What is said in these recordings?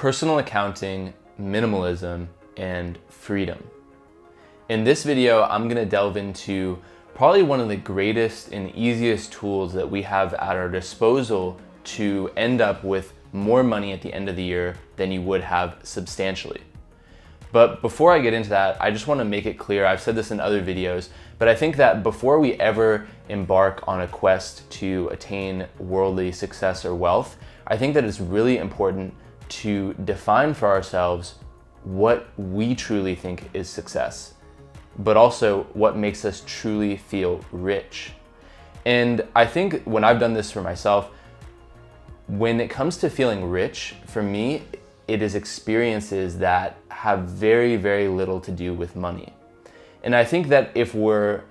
personal accounting, minimalism, and freedom. In this video, I'm gonna delve into probably one of the greatest and easiest tools that we have at our disposal to end up with more money at the end of the year than you would have substantially. But before I get into that, I just wanna make it clear, I've said this in other videos, but I think that before we ever embark on a quest to attain worldly success or wealth, I think that it's really important to define for ourselves what we truly think is success, but also what makes us truly feel rich. And I think when I've done this for myself, when it comes to feeling rich, for me, it is experiences that have very, very little to do with money. And I think that if we're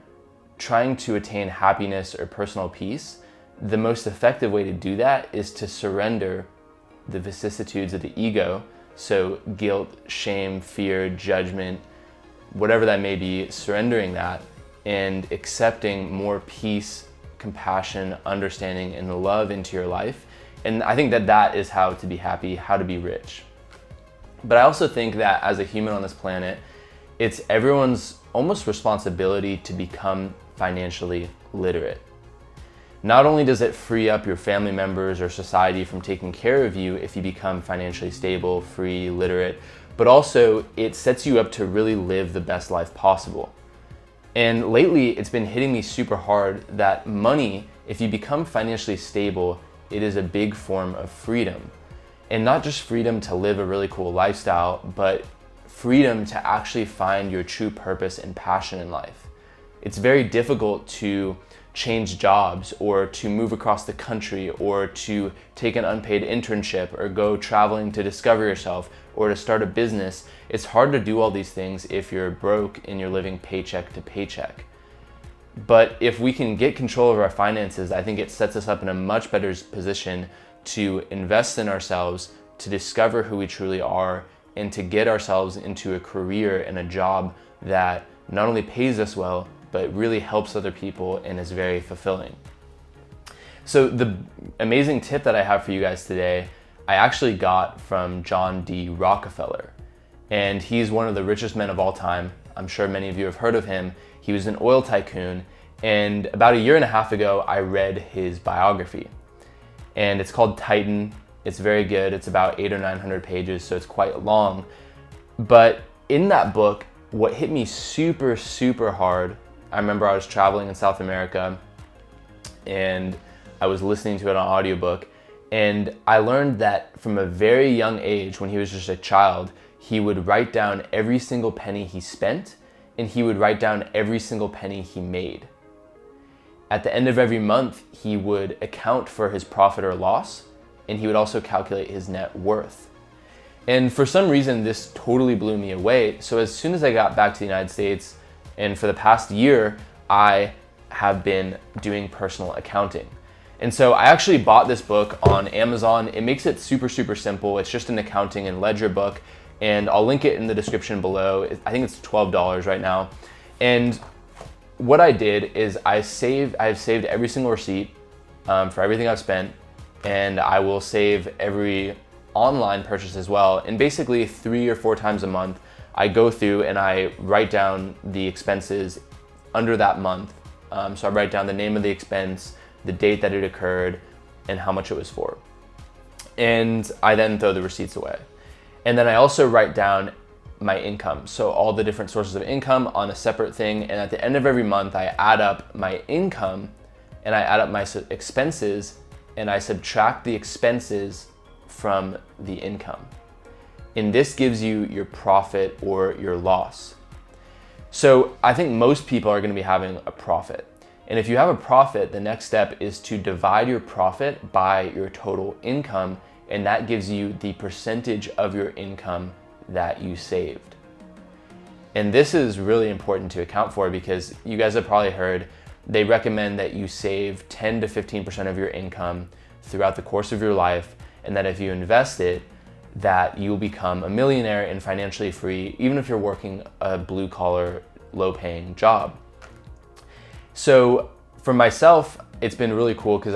trying to attain happiness or personal peace, the most effective way to do that is to surrender the vicissitudes of the ego. So guilt, shame, fear, judgment, whatever that may be, surrendering that and accepting more peace, compassion, understanding, and love into your life. And I think that that is how to be happy, how to be rich. But I also think that as a human on this planet, it's everyone's almost responsibility to become financially literate. Not only does it free up your family members or society from taking care of you if you become financially stable, free, literate, but also it sets you up to really live the best life possible. And lately, it's been hitting me super hard that money, if you become financially stable, it is a big form of freedom. And not just freedom to live a really cool lifestyle, but freedom to actually find your true purpose and passion in life. It's very difficult to change jobs or to move across the country or to take an unpaid internship or go traveling to discover yourself or to start a business. It's hard to do all these things if you're broke and you're living paycheck to paycheck. But if we can get control of our finances, I think it sets us up in a much better position to invest in ourselves, to discover who we truly are, and to get ourselves into a career and a job that not only pays us well, but really helps other people and is very fulfilling. So the amazing tip that I have for you guys today, I actually got from D Rockefeller. And he's one of the richest men of all time. I'm sure many of you have heard of him. He was an oil tycoon. And about a year and a half ago, I read his biography. And it's called Titan. It's very good. It's about 800 or 900 pages, so it's quite long. But in that book, what hit me super, super hard, I remember I was traveling in South America and I was listening to it on audiobook, and I learned that from a very young age, when he was just a child, he would write down every single penny he spent and he would write down every single penny he made. At the end of every month, he would account for his profit or loss, and he would also calculate his net worth. And for some reason, this totally blew me away. So as soon as I got back to the United States, and for the past year, I have been doing personal accounting. And so I actually bought this book on Amazon. It makes it super, super simple. It's just an accounting and ledger book, and I'll link it in the description below. I think it's $12 right now. And what I did is I've saved every single receipt for everything I've spent, and I will save every online purchase as well. And basically 3 or 4 times a month, I go through and I write down the expenses under that month. So I write down the name of the expense, the date that it occurred, and how much it was for. And I then throw the receipts away. And then I also write down my income. So all the different sources of income on a separate thing. And at the end of every month, I add up my income and I add up my expenses, and I subtract the expenses from the income. And this gives you your profit or your loss. So I think most people are going to be having a profit. And if you have a profit, the next step is to divide your profit by your total income, and that gives you the percentage of your income that you saved. And this is really important to account for because you guys have probably heard they recommend that you save 10 to 15% of your income throughout the course of your life, and that if you invest it, that you'll become a millionaire and financially free, even if you're working a blue-collar, low-paying job. So for myself, it's been really cool because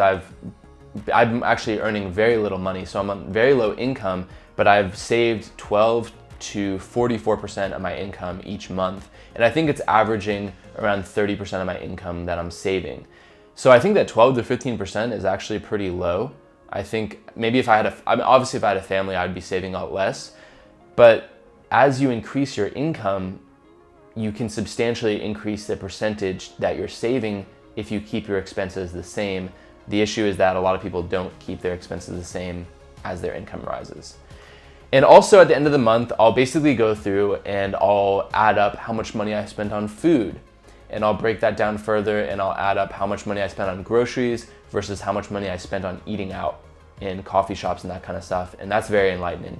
I'm actually earning very little money, so I'm on very low income, but I've saved 12 to 44% of my income each month. And I think it's averaging around 30% of my income that I'm saving. So I think that 12 to 15% is actually pretty low. I think maybe obviously if I had a family, I'd be saving a lot less. But as you increase your income, you can substantially increase the percentage that you're saving if you keep your expenses the same. The issue is that a lot of people don't keep their expenses the same as their income rises. And also at the end of the month, I'll basically go through and I'll add up how much money I spent on food. And I'll break that down further and I'll add up how much money I spent on groceries versus how much money I spent on eating out in coffee shops and that kind of stuff. And that's very enlightening.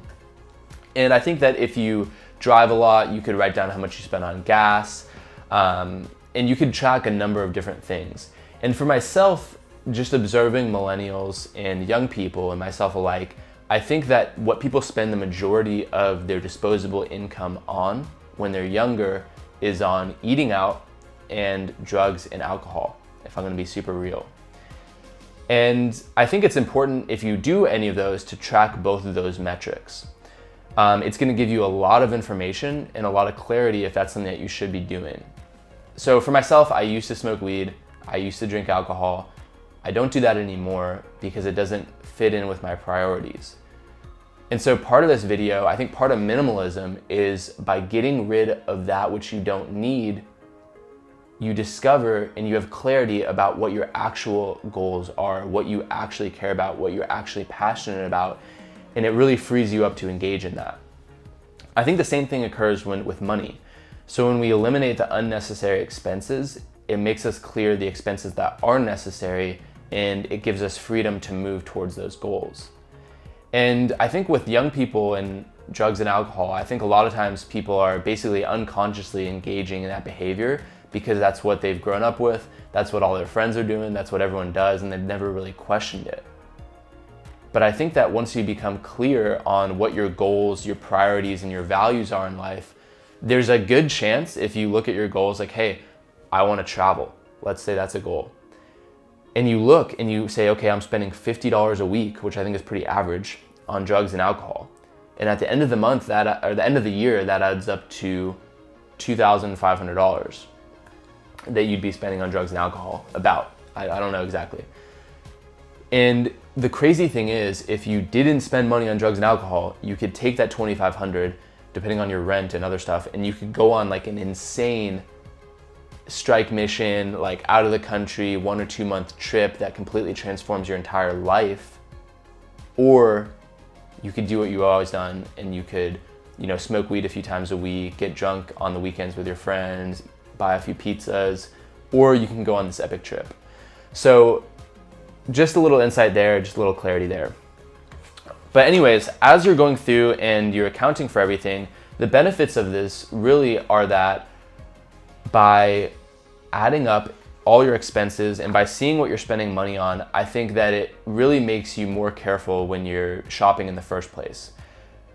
And I think that if you drive a lot, you could write down how much you spend on gas, and you could track a number of different things. And for myself, just observing millennials and young people and myself alike, I think that what people spend the majority of their disposable income on when they're younger is on eating out and drugs and alcohol, if I'm gonna be super real. And I think it's important, if you do any of those, to track both of those metrics. It's gonna give you a lot of information and a lot of clarity if that's something that you should be doing. So for myself, I used to smoke weed, I used to drink alcohol. I don't do that anymore because it doesn't fit in with my priorities. And so part of this video, I think part of minimalism is by getting rid of that which you don't need, you discover and you have clarity about what your actual goals are, what you actually care about, what you're actually passionate about, and it really frees you up to engage in that. I think the same thing occurs with money. So when we eliminate the unnecessary expenses, it makes us clear the expenses that are necessary, and it gives us freedom to move towards those goals. And I think with young people and drugs and alcohol, I think a lot of times people are basically unconsciously engaging in that behavior because that's what they've grown up with, that's what all their friends are doing, that's what everyone does, and they've never really questioned it. But I think that once you become clear on what your goals, your priorities, and your values are in life, there's a good chance if you look at your goals like, hey, I want to travel. Let's say that's a goal. And you look and you say, okay, I'm spending $50 a week, which I think is pretty average, on drugs and alcohol. And at the end of the month, or the end of the year, that adds up to $2,500 that you'd be spending on drugs and alcohol. I don't know exactly. And the crazy thing is, if you didn't spend money on drugs and alcohol, you could take that $2,500, depending on your rent and other stuff, and you could go on like an insane strike mission, like out of the country, 1 or 2 month trip that completely transforms your entire life. Or you could do what you've always done and you could, smoke weed a few times a week, get drunk on the weekends with your friends, buy a few pizzas, or you can go on this epic trip. So just a little insight there, just a little clarity there. But anyways, as you're going through and you're accounting for everything, the benefits of this really are that by adding up all your expenses and by seeing what you're spending money on, I think that it really makes you more careful when you're shopping in the first place.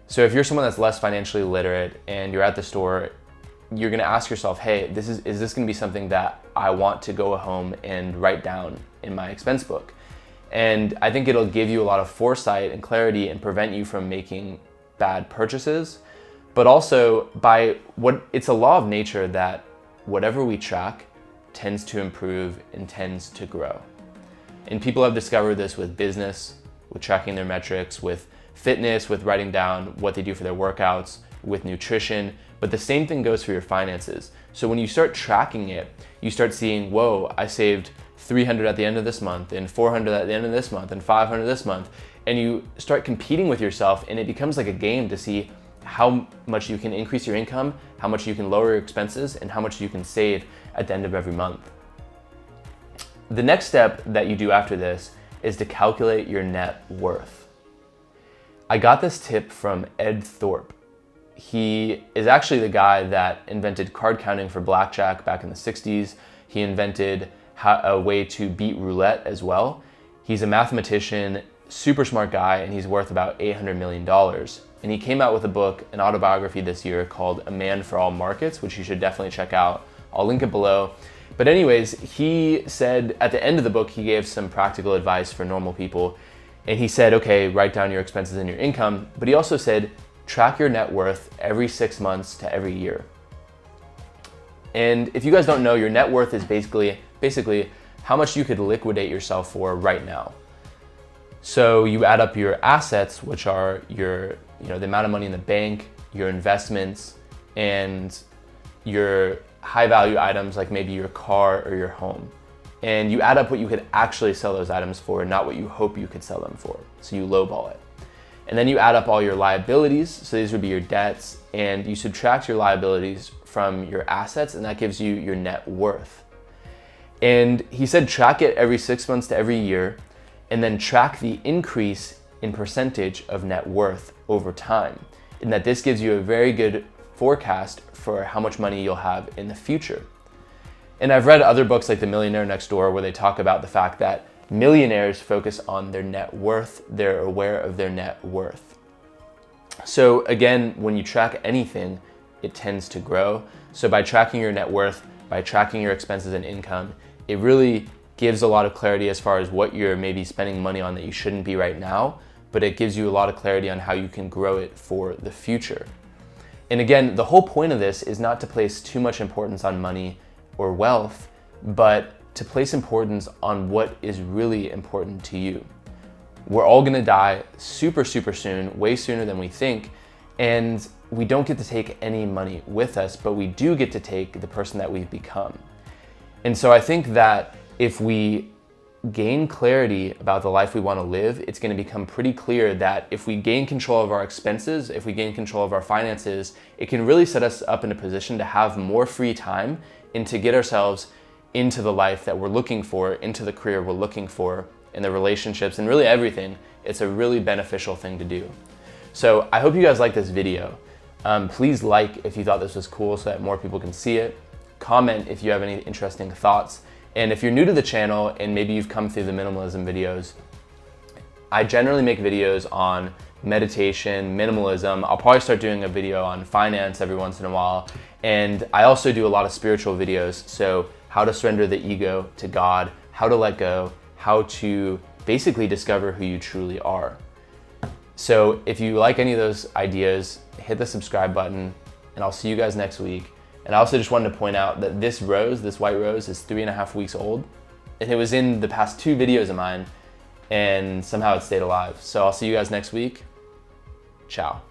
So if you're someone that's less financially literate and you're at the store, you're gonna ask yourself, hey, is this gonna be something that I want to go home and write down in my expense book? And I think it'll give you a lot of foresight and clarity and prevent you from making bad purchases. But also it's a law of nature that whatever we track tends to improve and tends to grow. And people have discovered this with business, with tracking their metrics, with fitness, with writing down what they do for their workouts, with nutrition, but the same thing goes for your finances. So when you start tracking it, you start seeing, whoa, I saved $300 at the end of this month, and $400 at the end of this month, and $500 this month, and you start competing with yourself, and it becomes like a game to see how much you can increase your income, how much you can lower your expenses, and how much you can save at the end of every month. The next step that you do after this is to calculate your net worth. I got this tip from Ed Thorpe. He is actually the guy that invented card counting for blackjack back in the 60s. He invented a way to beat roulette as well. He's a mathematician, super smart guy, and he's worth about $800 million. And he came out with a book, an autobiography this year called A Man for All Markets, which you should definitely check out. I'll link it below. But anyways, he said at the end of the book, he gave some practical advice for normal people. And he said, okay, write down your expenses and your income. But he also said, track your net worth every 6 months to every year. And if you guys don't know, your net worth is basically how much you could liquidate yourself for right now. So you add up your assets, which are the amount of money in the bank, your investments, and your high value items like maybe your car or your home. And you add up what you could actually sell those items for, not what you hope you could sell them for. So you lowball it. And then you add up all your liabilities. So these would be your debts, and you subtract your liabilities from your assets, and that gives you your net worth. And he said, track it every 6 months to every year, and then track the increase in percentage of net worth over time. And that this gives you a very good forecast for how much money you'll have in the future. And I've read other books like The Millionaire Next Door, where they talk about the fact that millionaires focus on their net worth. They're aware of their net worth. So again, when you track anything, it tends to grow. So by tracking your net worth, by tracking your expenses and income, it really gives a lot of clarity as far as what you're maybe spending money on that you shouldn't be right now, but it gives you a lot of clarity on how you can grow it for the future. And again, the whole point of this is not to place too much importance on money or wealth, but to place importance on what is really important to you. We're all gonna die super soon, way sooner than we think, and we don't get to take any money with us, but we do get to take the person that we've become. And so I think that if we gain clarity about the life we want to live, it's going to become pretty clear that if we gain control of our expenses, if we gain control of our finances, it can really set us up in a position to have more free time and to get ourselves into the life that we're looking for, into the career we're looking for, in the relationships, and really everything. It's a really beneficial thing to do. So I hope you guys like this video. Please like if you thought this was cool so that more people can see it. Comment if you have any interesting thoughts. And if you're new to the channel and maybe you've come through the minimalism videos, I generally make videos on meditation, minimalism. I'll probably start doing a video on finance every once in a while. And I also do a lot of spiritual videos. So how to surrender the ego to God, how to let go, how to basically discover who you truly are. So if you like any of those ideas, hit the subscribe button, and I'll see you guys next week. And I also just wanted to point out that this rose, this white rose, is 3.5 weeks old. And it was in the past 2 videos of mine, and somehow it stayed alive. So I'll see you guys next week. Ciao.